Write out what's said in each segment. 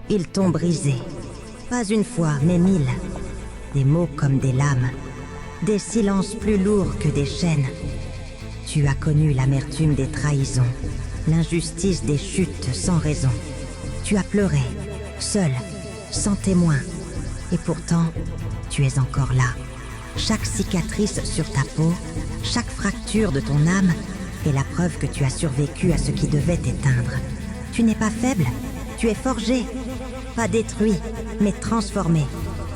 Ils t'ont brisé. Pas une fois, mais 1000. Des mots comme des lames. Des silences plus lourds que des chaînes. Tu as connu l'amertume des trahisons. L'injustice des chutes sans raison. Tu as pleuré, seul, sans témoin. Et pourtant, tu es encore là. Chaque cicatrice sur ta peau, chaque fracture de ton âme est la preuve que tu as survécu à ce qui devait t'éteindre. Tu n'es pas faible, tu es forgé. Pas détruit, mais transformé.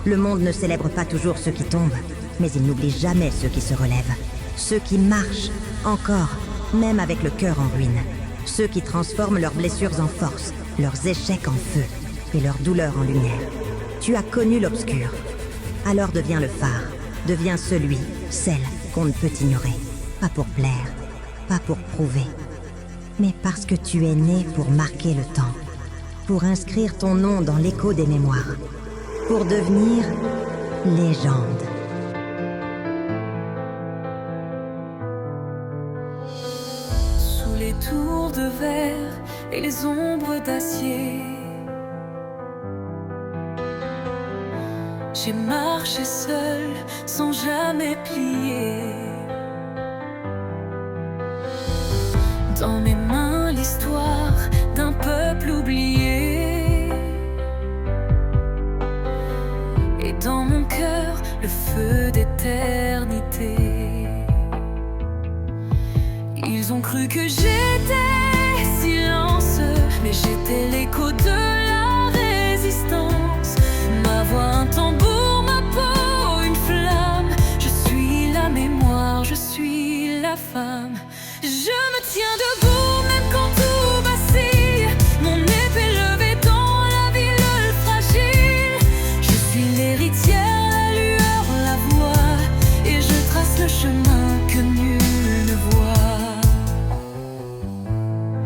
Le monde ne célèbre pas toujours ceux qui tombent, mais il n'oublie jamais ceux qui se relèvent. Ceux qui marchent, encore, même avec le cœur en ruine. Ceux qui transforment leurs blessures en force, leurs échecs en feu, et leurs douleurs en lumière. Tu as connu l'obscur. Alors deviens le phare. Deviens celui, celle qu'on ne peut ignorer. Pas pour plaire, pas pour prouver, mais parce que tu es né pour marquer le temps. Pour inscrire ton nom dans l'écho des mémoires. Pour devenir légende. Sous les tours de verre et les ombres d'acier, j'ai marché seul sans jamais plier. Dans mes mains l'histoire d'un peuple oublié, et dans mon cœur le feu d'éternité. Ils ont cru que j'étais silence, mais j'étais l'écho de la résistance. Ma voix un tambour, ma peau une flamme. Je suis la mémoire, je suis la femme. Je me tiens debout même quand tout vacille. Mon épée levée dans la ville fragile. Je suis l'héritière, la lueur, la voix, et je trace le chemin que nul ne voit.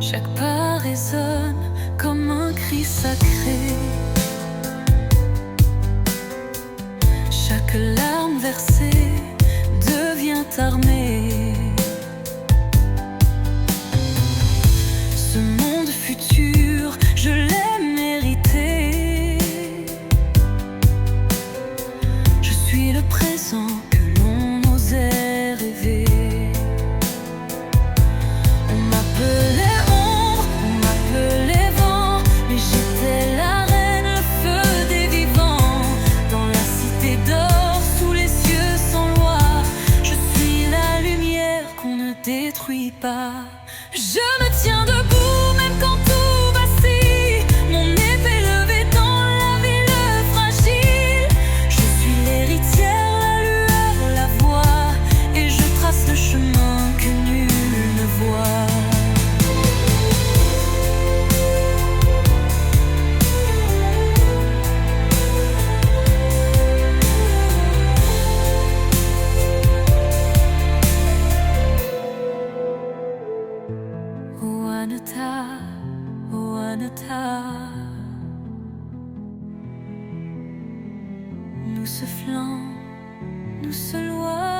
Chaque pas résonne comme un cri sacré. Chaque larme versée devient armée. Ce monde futur, je l'ai mérité. Je suis le présent que l'on n'osait rêver. On m'appelait ombre, on m'appelait vent, mais j'étais la reine, le feu des vivants. Dans la cité d'or, sous les cieux sans loi, je suis la lumière qu'on ne détruit pas. Je me tiens debout même quand tout vacille. Mon épée levée dans la ville fragile. Je suis l'héritière, la lueur, la voix, et je trace le chemin que nul ne voit. Ouanata, Ouanata, nous soufflons, nous se loin.